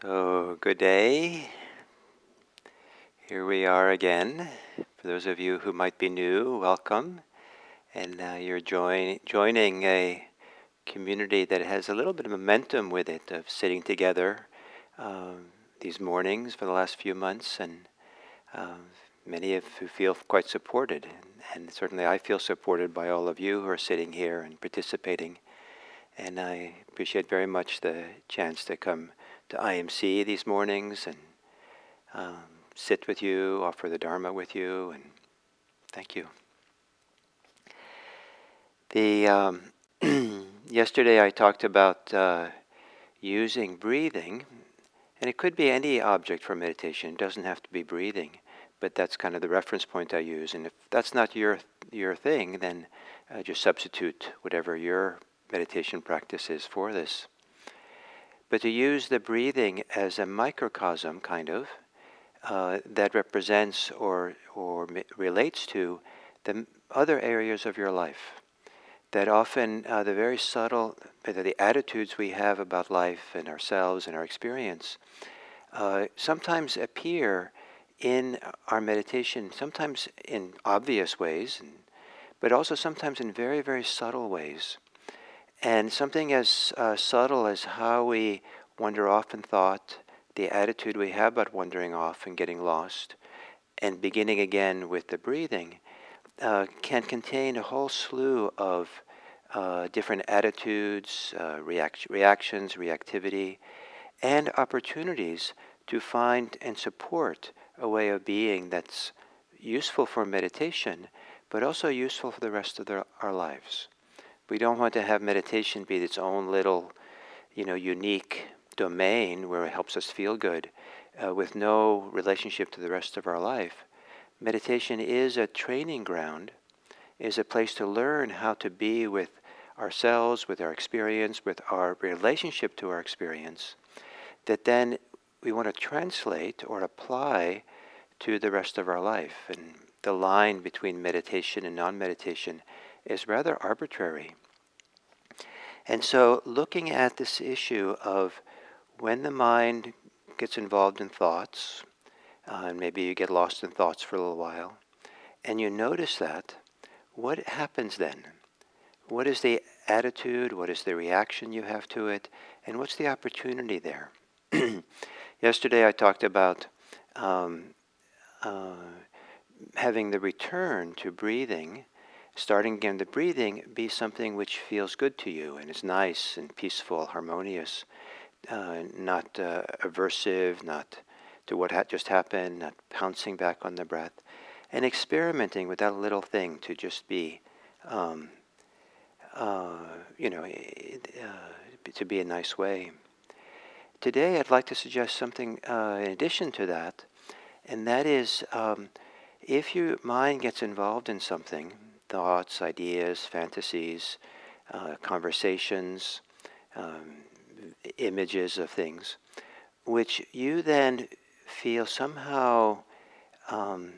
So, good day. Here we are again. For those of you who might be new, welcome. And you're joining a community that has a little bit of momentum with it, of sitting together these mornings for the last few months. And many of you feel quite supported. And certainly I feel supported by all of you who are sitting here and participating. And I appreciate very much the chance to come to IMC these mornings and sit with you, offer the Dharma with you, and thank you. Yesterday I talked about using breathing, and it could be any object for meditation. It doesn't have to be breathing, but that's kind of the reference point I use. And if that's not your thing, then just substitute whatever your meditation practice is for this. But to use the breathing as a microcosm, kind of, that represents or relates to the other areas of your life. That often the very subtle, the attitudes we have about life and ourselves and our experience sometimes appear in our meditation, sometimes in obvious ways, but also sometimes in very, very subtle ways. And something as subtle as how we wander off in thought, the attitude we have about wandering off and getting lost, and beginning again with the breathing, can contain a whole slew of different attitudes, reactions, reactivity, and opportunities to find and support a way of being that's useful for meditation, but also useful for the rest of our lives. We don't want to have meditation be its own little, unique domain where it helps us feel good, with no relationship to the rest of our life. Meditation is a training ground, is a place to learn how to be with ourselves, with our experience, with our relationship to our experience, that then we want to translate or apply to the rest of our life. And the line between meditation and non-meditation is rather arbitrary. And so looking at this issue of when the mind gets involved in thoughts, and maybe you get lost in thoughts for a little while, and you notice that, what happens then? What is the attitude? What is the reaction you have to it? And what's the opportunity there? Yesterday I talked about having the return to breathing, starting again the breathing, be something which feels good to you and is nice and peaceful, harmonious, not aversive, not to what just happened, not pouncing back on the breath, and experimenting with that little thing to just be, to be a nice way. Today I'd like to suggest something in addition to that, and that is if your mind gets involved in something, thoughts, ideas, fantasies, conversations, images of things, which you then feel somehow, to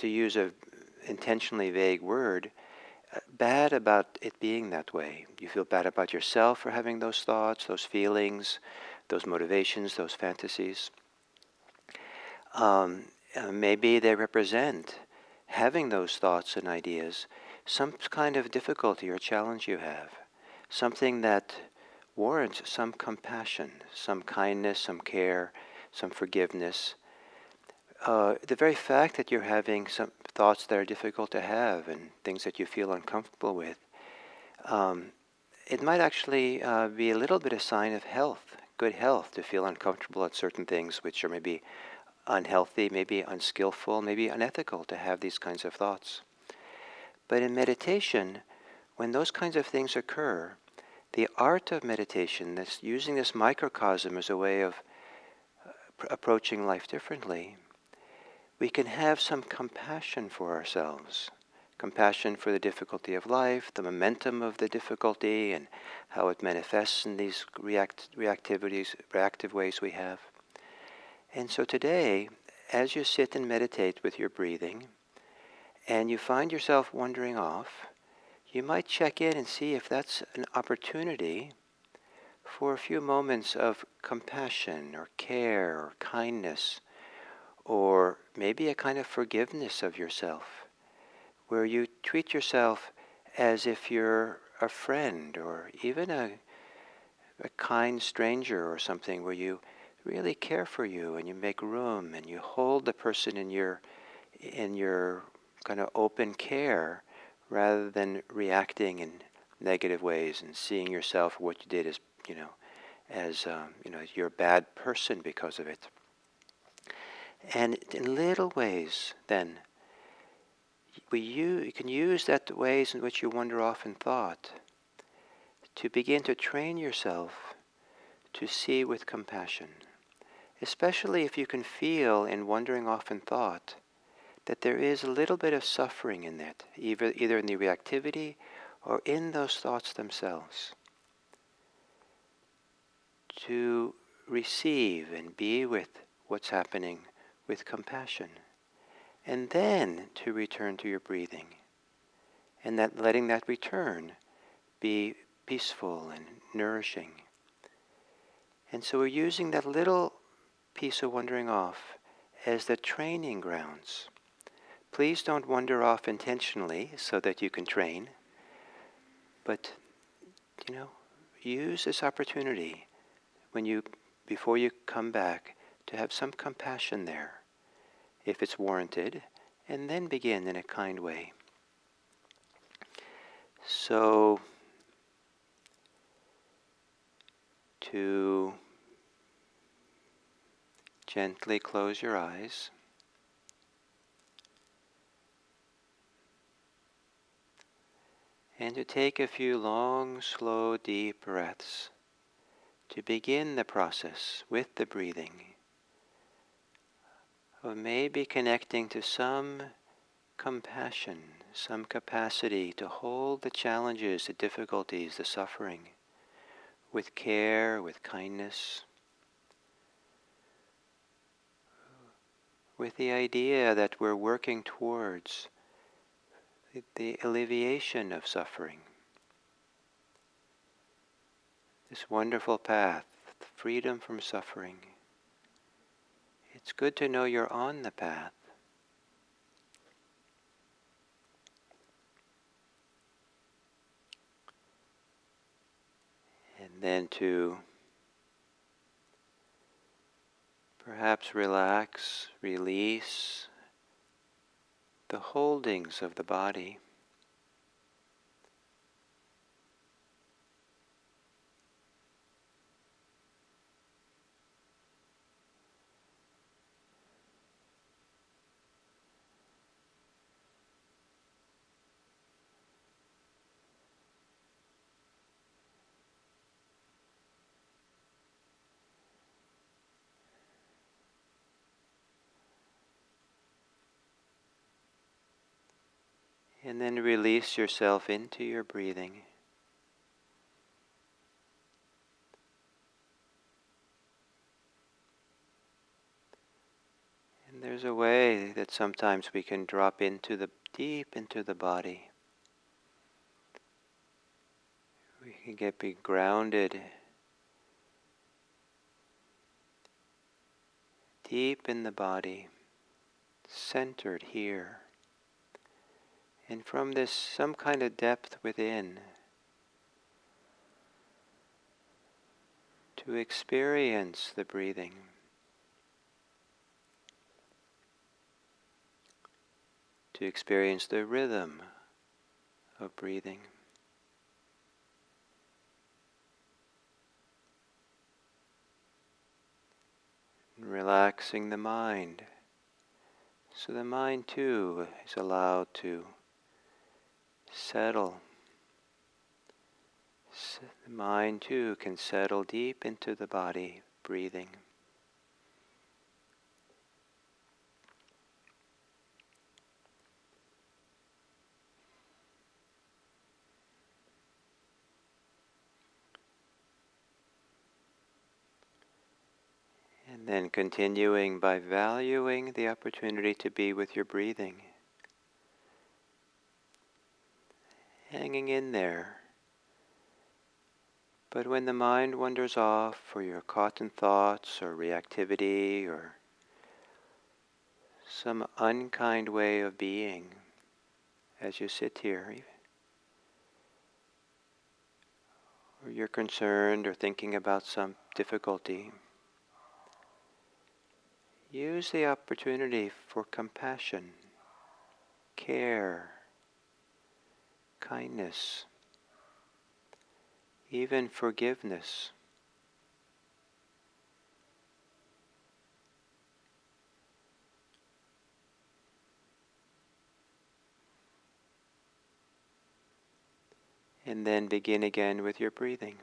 use a intentionally vague word, bad about it being that way. You feel bad about yourself for having those thoughts, those feelings, those motivations, those fantasies. Maybe they represent having those thoughts and ideas, some kind of difficulty or challenge you have, something that warrants some compassion, some kindness, some care, some forgiveness. The very fact that you're having some thoughts that are difficult to have and things that you feel uncomfortable with, it might actually be a little bit a sign of health, good health, to feel uncomfortable at certain things which are maybe unhealthy, maybe unskillful, maybe unethical to have these kinds of thoughts. But in meditation, when those kinds of things occur, the art of meditation, this using this microcosm as a way of approaching life differently, we can have some compassion for ourselves, compassion for the difficulty of life, the momentum of the difficulty, and how it manifests in these reactive ways we have. And so today, as you sit and meditate with your breathing, and you find yourself wandering off, you might check in and see if that's an opportunity for a few moments of compassion or care or kindness, or maybe a kind of forgiveness of yourself, where you treat yourself as if you're a friend or even a kind stranger or something, where you really care for you and you make room and you hold the person in your kind of open care, rather than reacting in negative ways and seeing yourself, what you did as you're a bad person because of it. And in little ways, then, you can use that ways in which you wander off in thought to begin to train yourself to see with compassion, especially if you can feel in wandering off in thought that there is a little bit of suffering in it, either in the reactivity or in those thoughts themselves. To receive and be with what's happening with compassion, and then to return to your breathing, and that letting that return be peaceful and nourishing. And so we're using that little piece of wandering off as the training grounds. Please don't wander off intentionally so that you can train, but use this opportunity before you come back, to have some compassion there, if it's warranted, and then begin in a kind way. So, to gently close your eyes, and to take a few long, slow, deep breaths to begin the process with the breathing of maybe connecting to some compassion, some capacity to hold the challenges, the difficulties, the suffering with care, with kindness, with the idea that we're working towards the alleviation of suffering. This wonderful path, freedom from suffering. It's good to know you're on the path. And then to perhaps relax, release the holdings of the body. And then release yourself into your breathing. And there's a way that sometimes we can drop deep into the body. We can be grounded deep in the body, centered here. And from this, some kind of depth within, to experience the breathing. To experience the rhythm of breathing. And relaxing the mind, so the mind too is allowed to settle. The mind too can settle deep into the body, breathing. And then continuing by valuing the opportunity to be with your breathing. Hanging in there. But when the mind wanders off, or you're caught in thoughts or reactivity or some unkind way of being as you sit here, or you're concerned or thinking about some difficulty, use the opportunity for compassion, care, kindness, even forgiveness. And then begin again with your breathing.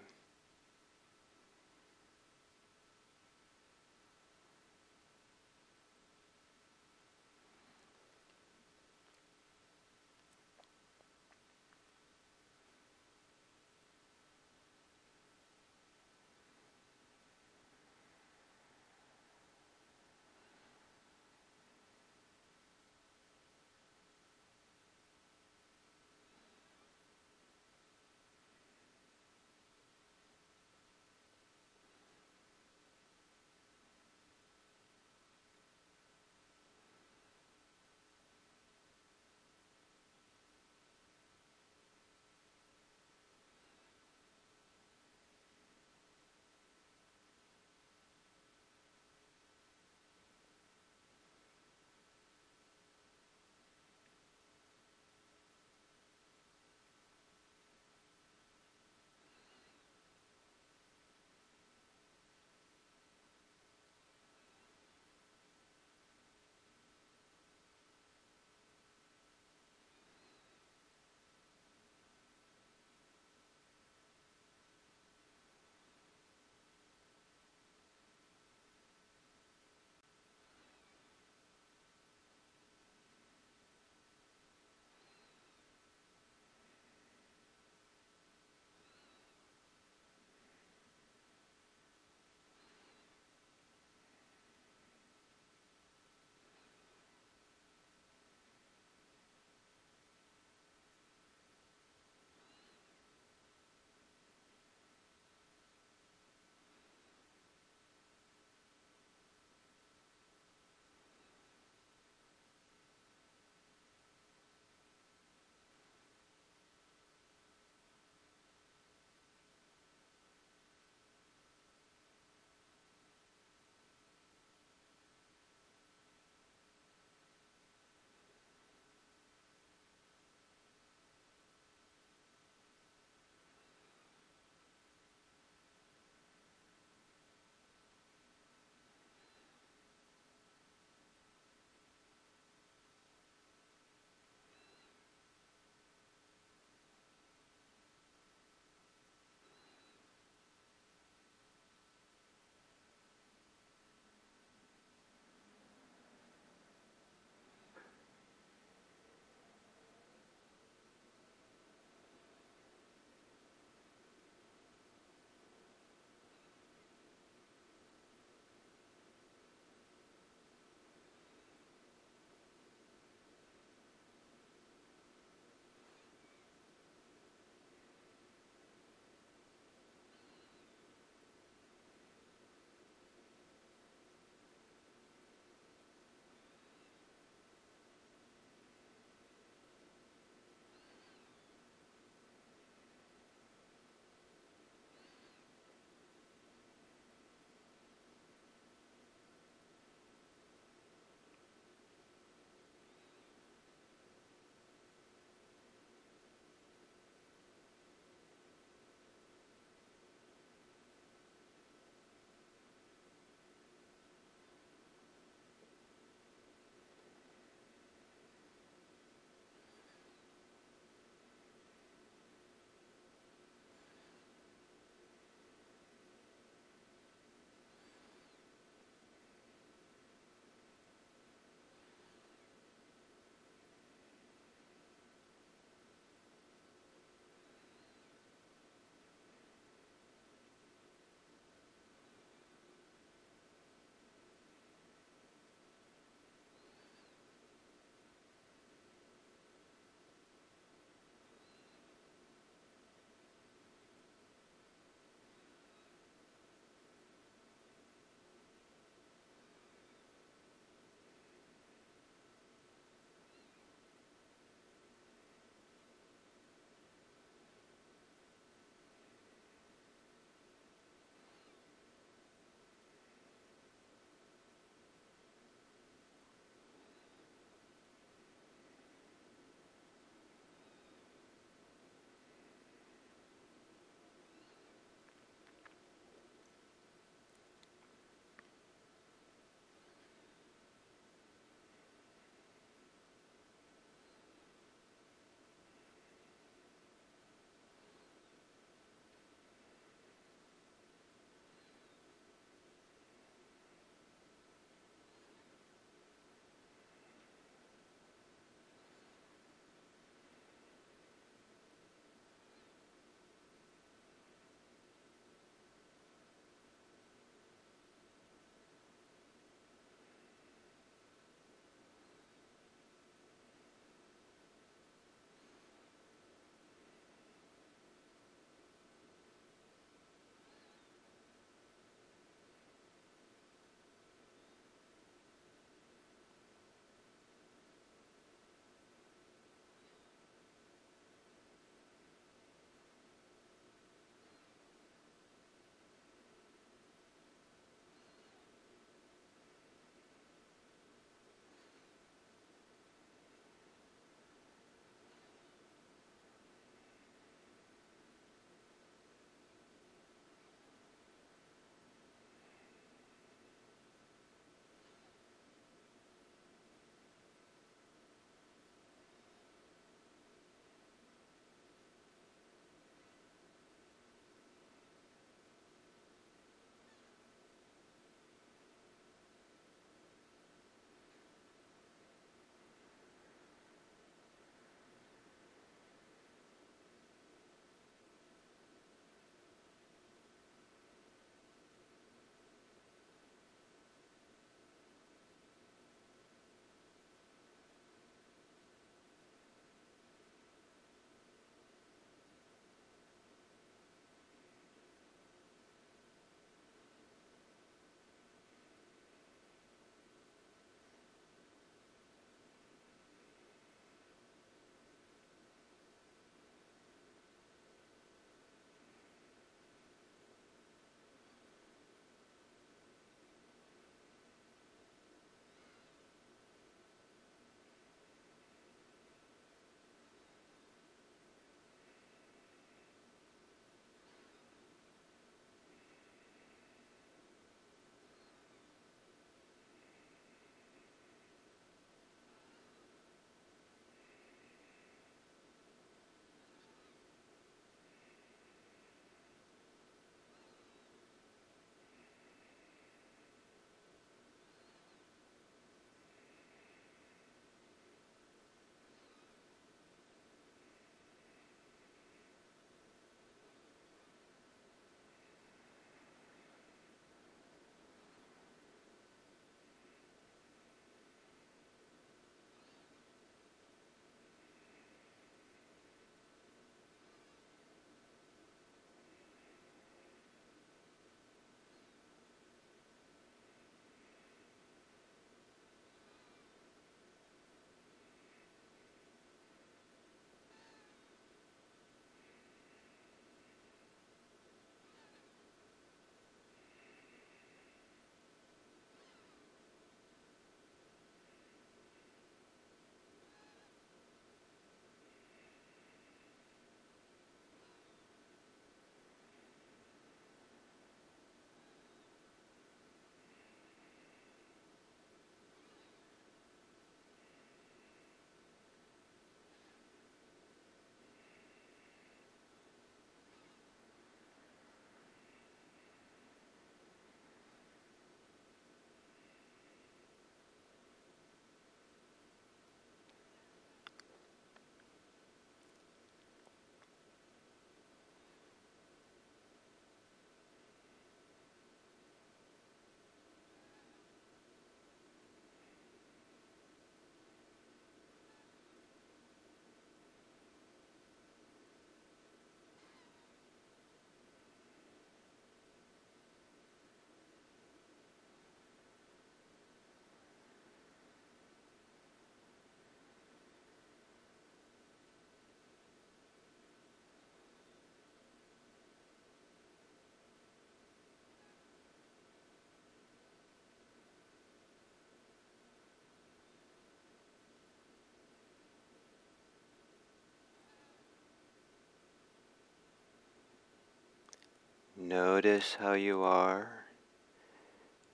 Notice how you are.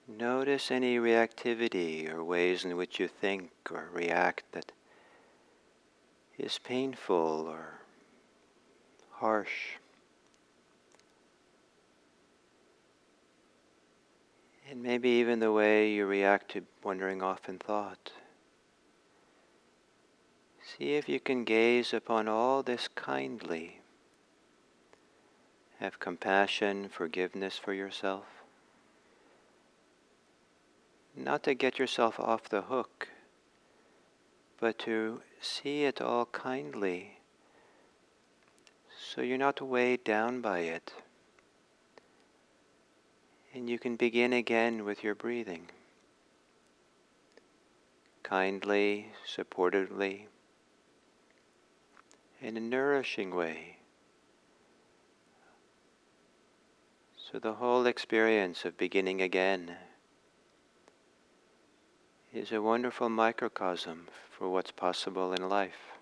Notice any reactivity or ways in which you think or react that is painful or harsh. And maybe even the way you react to wandering off in thought. See if you can gaze upon all this kindly. Have compassion, forgiveness for yourself. Not to get yourself off the hook, but to see it all kindly, so you're not weighed down by it. And you can begin again with your breathing. Kindly, supportively, in a nourishing way. So the whole experience of beginning again is a wonderful microcosm for what's possible in life.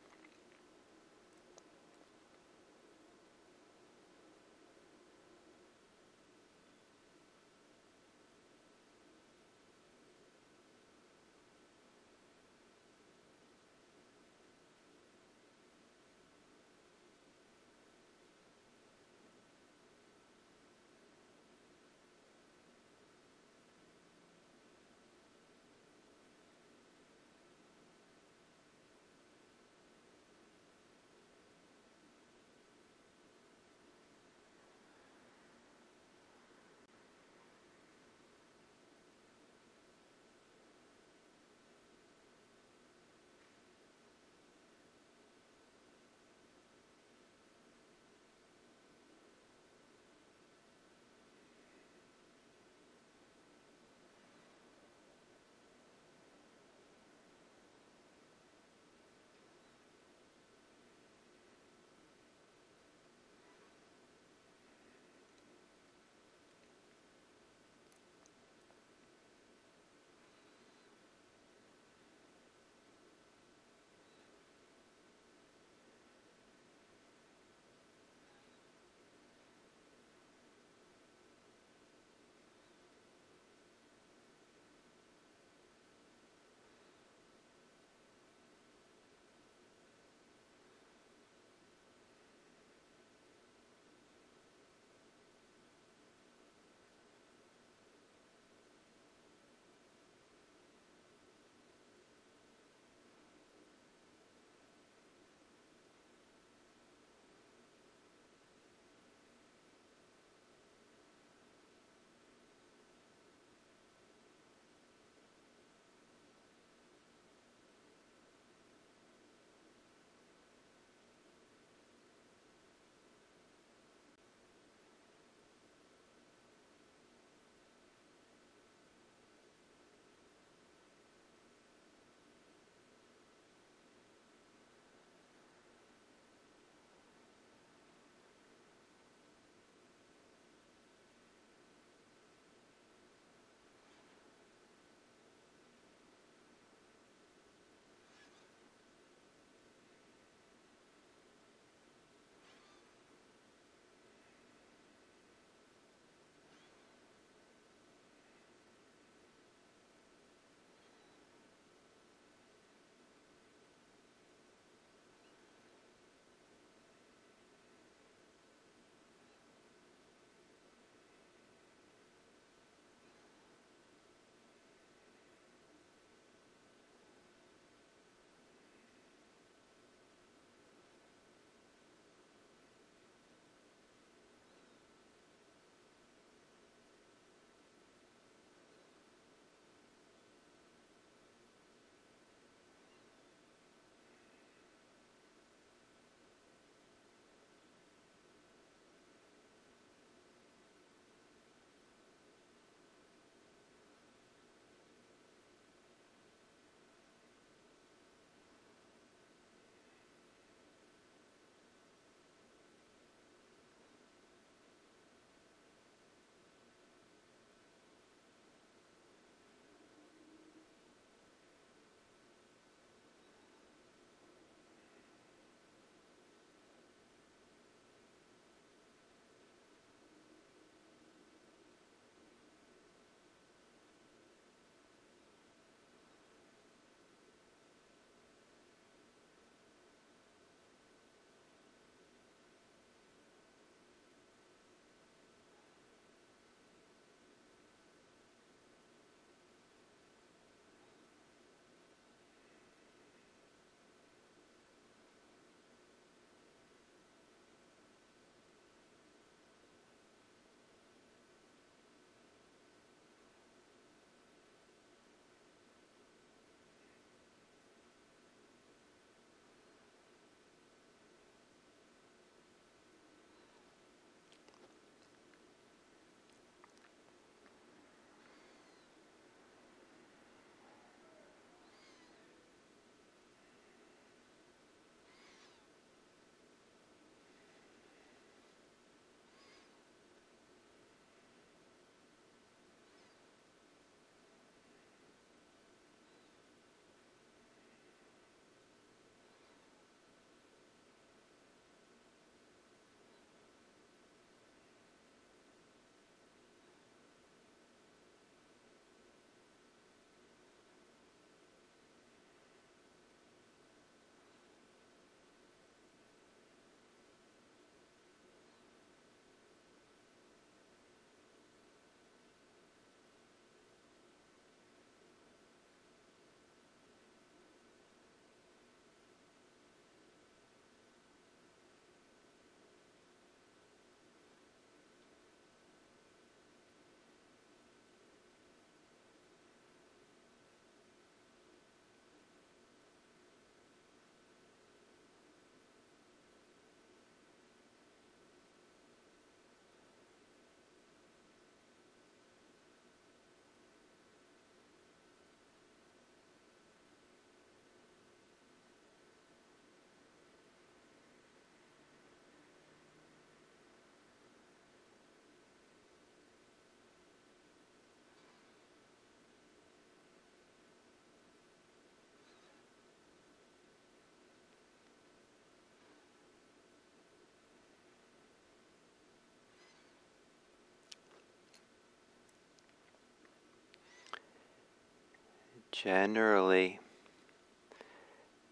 generally,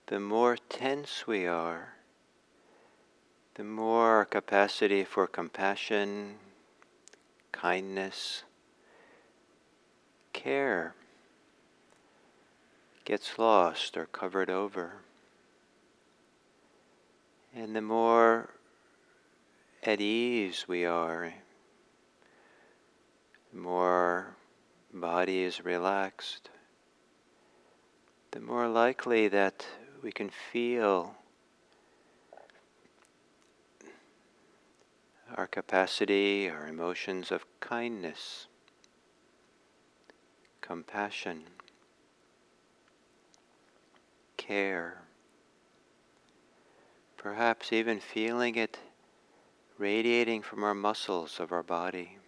the more tense we are, the more our capacity for compassion, kindness, care gets lost or covered over. And the more at ease we are, the more our body is relaxed, the more likely that we can feel our capacity, our emotions of kindness, compassion, care, perhaps even feeling it radiating from our muscles of our body,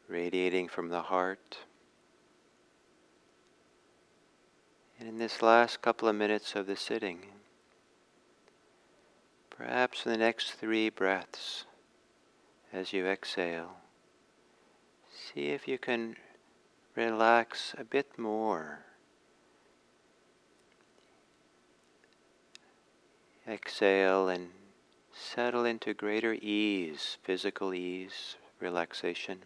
radiating from the heart. And in this last couple of minutes of the sitting, perhaps in the next 3 breaths, as you exhale, see if you can relax a bit more. Exhale and settle into greater ease, physical ease, relaxation.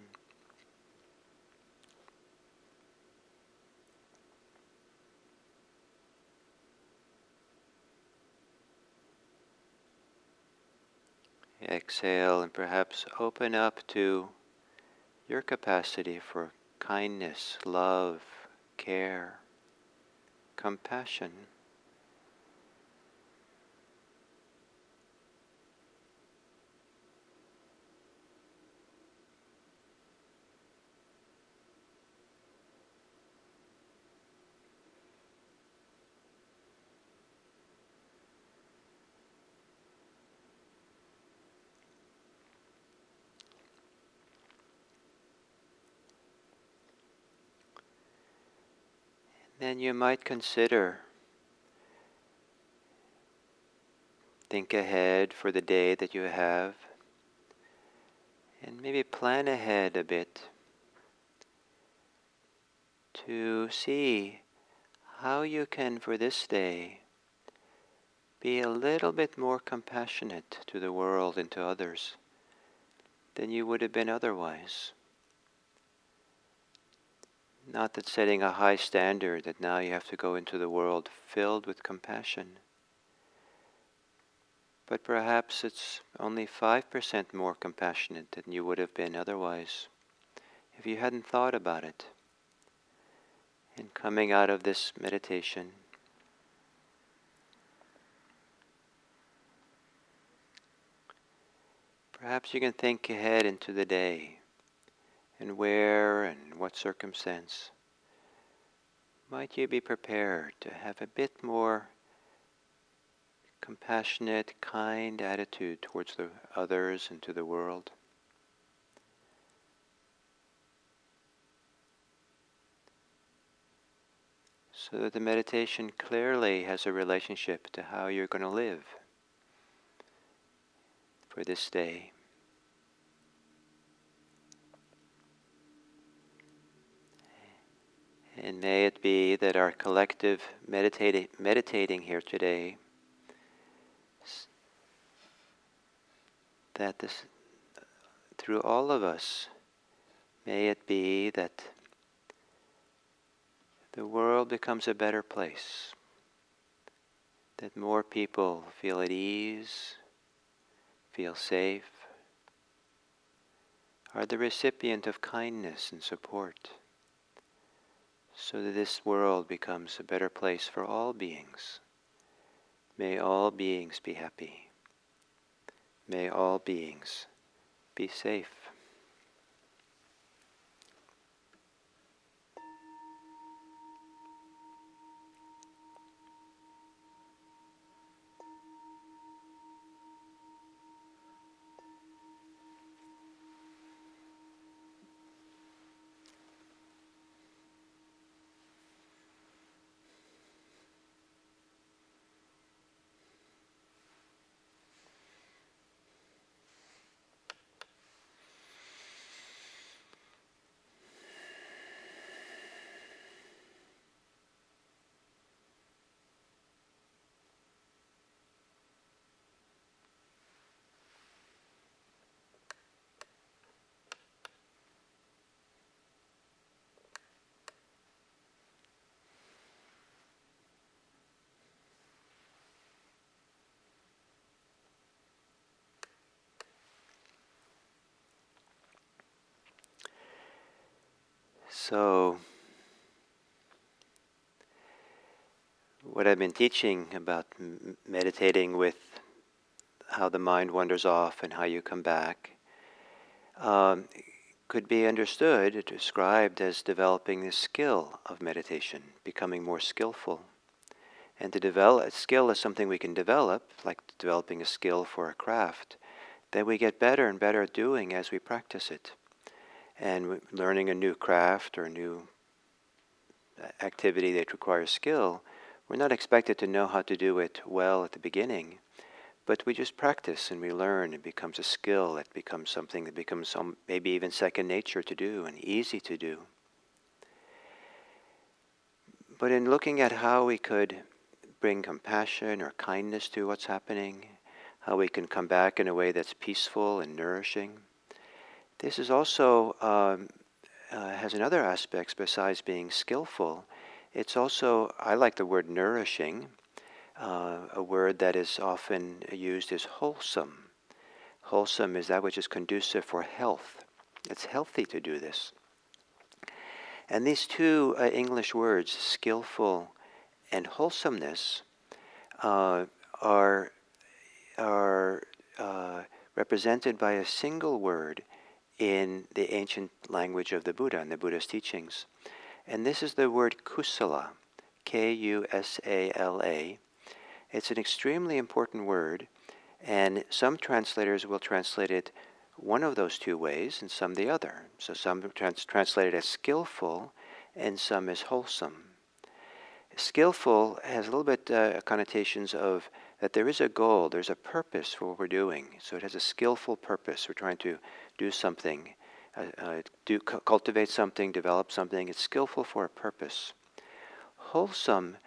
Exhale and perhaps open up to your capacity for kindness, love, care, compassion. Then you might consider, think ahead for the day that you have, and maybe plan ahead a bit to see how you can, for this day, be a little bit more compassionate to the world and to others than you would have been otherwise. Not that setting a high standard that now you have to go into the world filled with compassion, but perhaps it's only 5% more compassionate than you would have been otherwise if you hadn't thought about it. And coming out of this meditation, perhaps you can think ahead into the day, and where and what circumstance might you be prepared to have a bit more compassionate, kind attitude towards the others and to the world. So that the meditation clearly has a relationship to how you're going to live for this day. And may it be that our collective meditating here today, that this, through all of us, may it be that the world becomes a better place, that more people feel at ease, feel safe, are the recipient of kindness and support, so that this world becomes a better place for all beings. May all beings be happy. May all beings be safe. So, what I've been teaching about meditating with how the mind wanders off and how you come back um, could be understood, described as developing the skill of meditation, becoming more skillful. And to develop a skill is something we can develop, like developing a skill for a craft, that we get better and better at doing as we practice it. And learning a new craft or a new activity that requires skill, we're not expected to know how to do it well at the beginning, but we just practice and we learn. It becomes a skill. It becomes something that becomes maybe even second nature to do and easy to do. But in looking at how we could bring compassion or kindness to what's happening, how we can come back in a way that's peaceful and nourishing, this is also has another aspects besides being skillful. It's also, I like the word nourishing. A word that is often used is wholesome. Wholesome is that which is conducive for health. It's healthy to do this. And these two English words, skillful and wholesomeness, are represented by a single word in the ancient language of the Buddha and the Buddha's teachings. And this is the word kusala, Kusala. It's an extremely important word, and some translators will translate it one of those two ways and some the other. So some translate it as skillful and some as wholesome. Skillful has a little bit connotations of that there is a goal, there's a purpose for what we're doing. So it has a skillful purpose. We're trying to do something, cultivate something, develop something. It's skillful for a purpose. Wholesome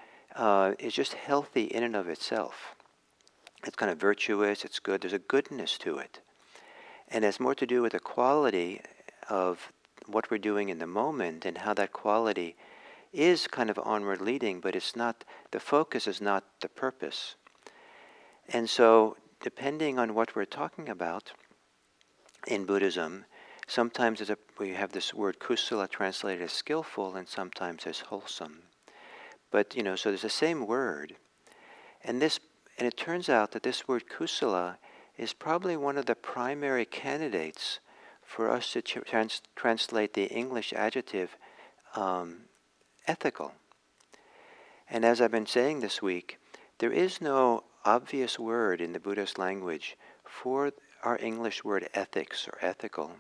is just healthy in and of itself. It's kind of virtuous, it's good, there's a goodness to it. And it's more to do with the quality of what we're doing in the moment and how that quality is kind of onward leading, but it's not, the focus is not the purpose. And so, depending on what we're talking about in Buddhism, sometimes we have this word kusala translated as skillful and sometimes as wholesome. But, so there's the same word. And it turns out that this word kusala is probably one of the primary candidates for us to translate the English adjective ethical. And as I've been saying this week, there is no obvious word in the Buddhist language for our English word ethics or ethical.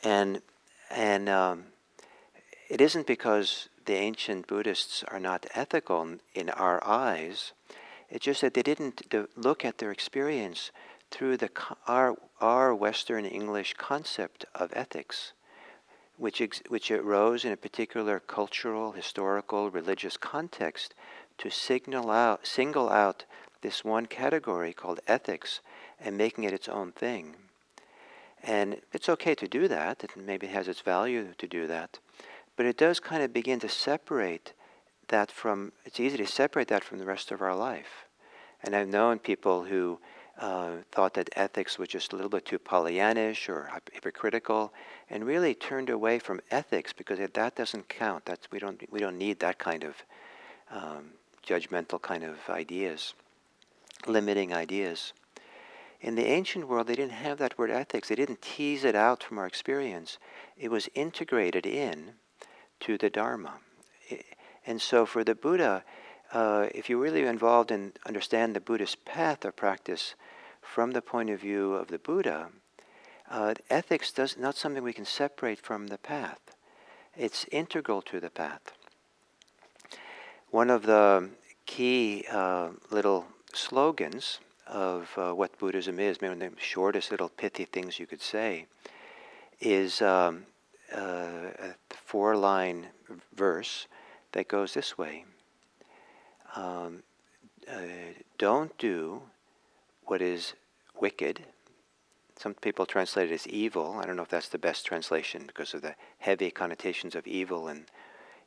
And it isn't because the ancient Buddhists are not ethical in our eyes. It's just that they didn't look at their experience through our Western English concept of ethics, which arose in a particular cultural, historical, religious context to single out this one category called ethics and making it its own thing. And it's okay to do that. It maybe has its value to do that. But it does kind of begin to separate that from, it's easy to separate that from the rest of our life. And I've known people who thought that ethics was just a little bit too Pollyannish or hypocritical, and really turned away from ethics because that doesn't count. We don't need that kind of judgmental kind of ideas, limiting ideas. In the ancient world, they didn't have that word ethics. They didn't tease it out from our experience. It was integrated in to the Dharma. And so for the Buddha, if you're really involved and understand the Buddhist path of practice from the point of view of the Buddha, ethics is not something we can separate from the path. It's integral to the path. One of the key little slogans of what Buddhism is, maybe the shortest little pithy things you could say, is a 4-line verse that goes this way. Don't do what is wicked. Some people translate it as evil. I don't know if that's the best translation because of the heavy connotations of evil in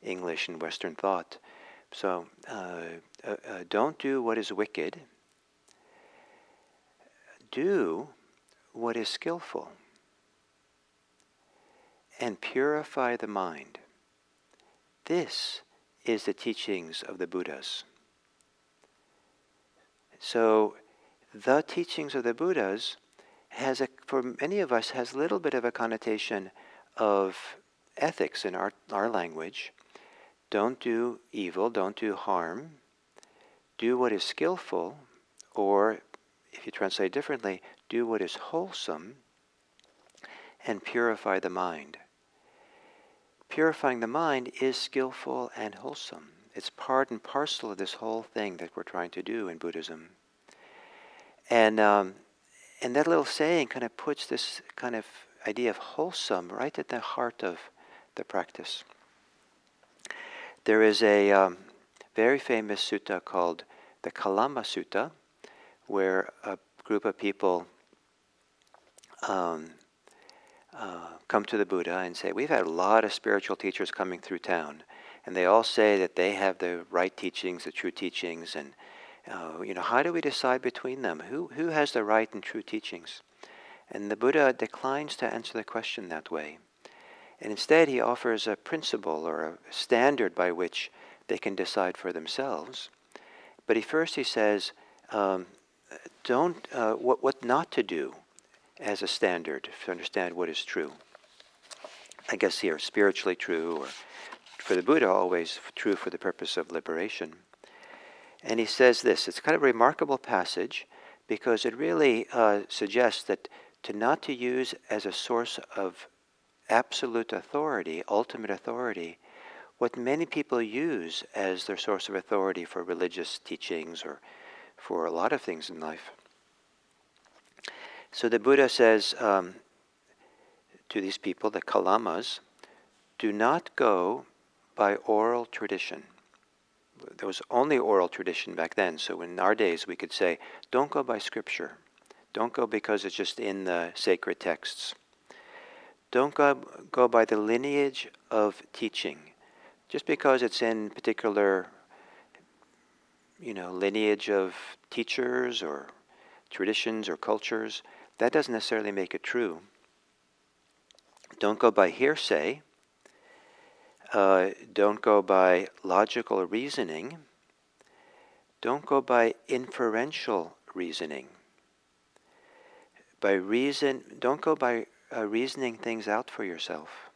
English and Western thought. So, don't do what is wicked. Do what is skillful. And purify the mind. this is the teachings of the Buddhas. So the teachings of the Buddhas for many of us, has a little bit of a connotation of ethics in our language. Don't do evil, don't do harm, do what is skillful, or if you translate differently, do what is wholesome, and purify the mind. Purifying the mind is skillful and wholesome. It's part and parcel of this whole thing that we're trying to do in Buddhism. And that little saying kind of puts this kind of idea of wholesome right at the heart of the practice. There is a very famous sutta called the Kalama Sutta, where a group of people come to the Buddha and say, we've had a lot of spiritual teachers coming through town, and they all say that they have the right teachings, the true teachings, and how do we decide between them? Who has the right and true teachings? And the Buddha declines to answer the question that way. And instead he offers a principle or a standard by which they can decide for themselves. But first he says, what not to do as a standard to understand what is true. I guess here, spiritually true, or for the Buddha, always true for the purpose of liberation. And he says this, it's kind of a remarkable passage because it really suggests that not to use as a source of absolute authority, ultimate authority, what many people use as their source of authority for religious teachings or for a lot of things in life. So the Buddha says to these people, the Kalamas, do not go by oral tradition. There was only oral tradition back then, so in our days we could say, don't go by scripture. Don't go because it's just in the sacred texts. Don't go by the lineage of teaching. Just because it's in particular, lineage of teachers or traditions or cultures, that doesn't necessarily make it true. Don't go by hearsay. Don't go by logical reasoning. Don't go by inferential reasoning. Don't go by reasoning things out for yourself.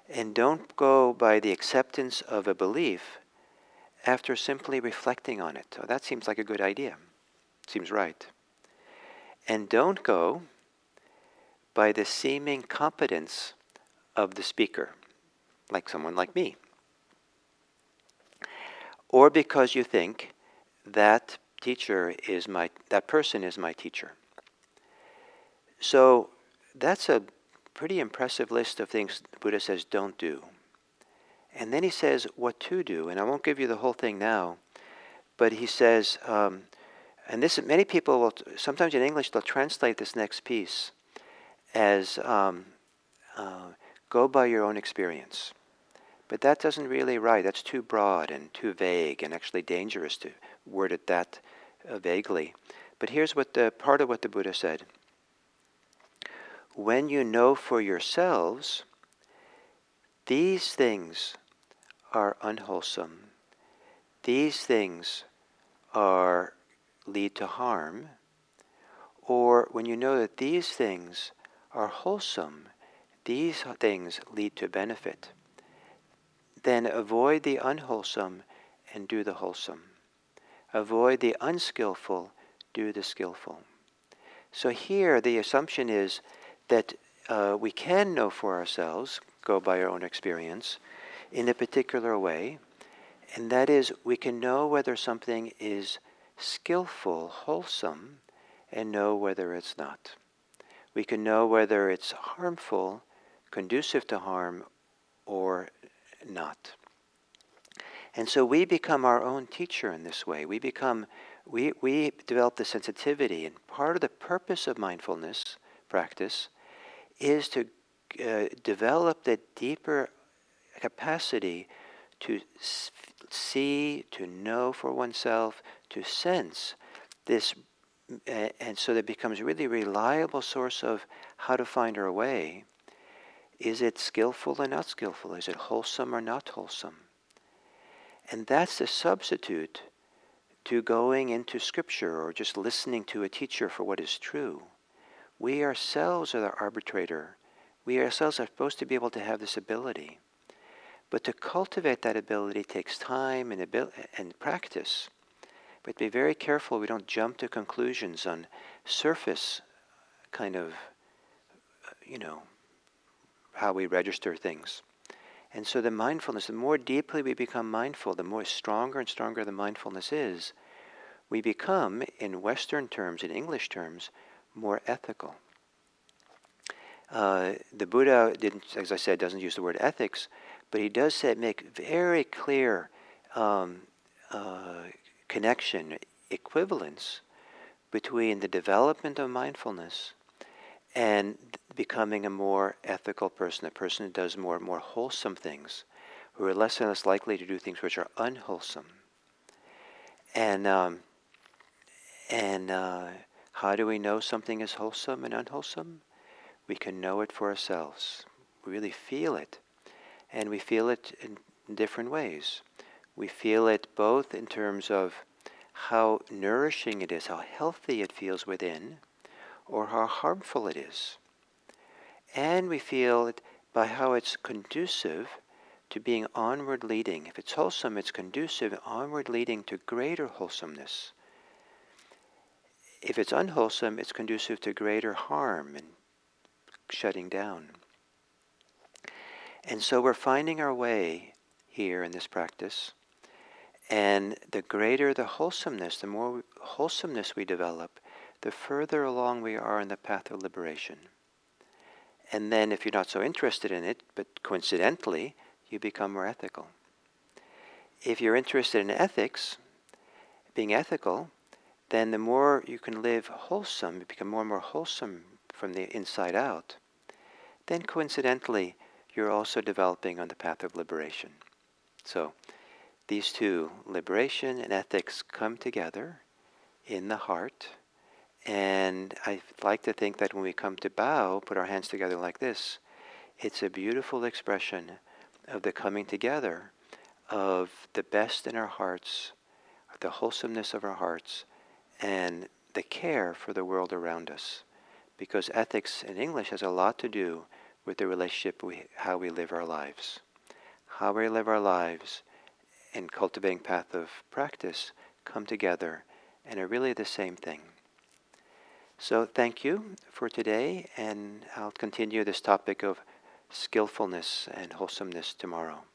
And don't go by the acceptance of a belief after simply reflecting on it. So that seems like a good idea. Seems right. And don't go by the seeming competence of the speaker, like someone like me. Or because you think that person is my teacher. So that's a pretty impressive list of things the Buddha says don't do. And then he says what to do, and I won't give you the whole thing now, but he says, and this many people will, sometimes in English they'll translate this next piece as go by your own experience. But that doesn't really right. That's too broad and too vague and actually dangerous to word it that vaguely. But here's part of what the Buddha said. When you know for yourselves, these things are unwholesome. These things lead to harm. Or when you know that these things are wholesome, these things lead to benefit, then avoid the unwholesome and do the wholesome. Avoid the unskillful, do the skillful. So here the assumption is that we can know for ourselves, go by our own experience, in a particular way, and that is we can know whether something is skillful, wholesome, and know whether it's not. We can know whether it's harmful, conducive to harm, or not. And so we become our own teacher in this way. We develop the sensitivity, and part of the purpose of mindfulness practice is to develop the deeper capacity to see, to know for oneself, to sense this, and so that it becomes a really reliable source of how to find our way Is it skillful or not skillful? Is it wholesome or not wholesome? And that's the substitute to going into Scripture or just listening to a teacher for what is true. We ourselves are the arbitrator. We ourselves are supposed to be able to have this ability. But to cultivate that ability takes time and practice. But be very careful we don't jump to conclusions on surface kind of, how we register things. And so the mindfulness, the more deeply we become mindful, the more stronger and stronger the mindfulness is, we become, in Western terms, in English terms, more ethical. The Buddha didn't, as I said, doesn't use the word ethics, but he does make very clear connection, equivalence between the development of mindfulness and becoming a more ethical person, a person who does more and more wholesome things, who are less and less likely to do things which are unwholesome. And how do we know something is wholesome and unwholesome? We can know it for ourselves. We really feel it. And we feel it in different ways. We feel it both in terms of how nourishing it is, how healthy it feels within, or how harmful it is. And we feel it by how it's conducive to being onward leading. If it's wholesome, it's conducive, onward leading to greater wholesomeness. If it's unwholesome, it's conducive to greater harm and shutting down. And so we're finding our way here in this practice. And the greater the wholesomeness, the more wholesomeness we develop, the further along we are in the path of liberation. And then if you're not so interested in it, but coincidentally, you become more ethical. If you're interested in ethics, being ethical, then the more you can live wholesome, you become more and more wholesome from the inside out, then coincidentally, you're also developing on the path of liberation. So these two, liberation and ethics, come together in the heart. And I like to think that when we come to bow, put our hands together like this, it's a beautiful expression of the coming together of the best in our hearts, the wholesomeness of our hearts, and the care for the world around us. Because ethics in English has a lot to do with the relationship, how we live our lives. How we live our lives and cultivating path of practice come together and are really the same thing. So thank you for today, and I'll continue this topic of skillfulness and wholesomeness tomorrow.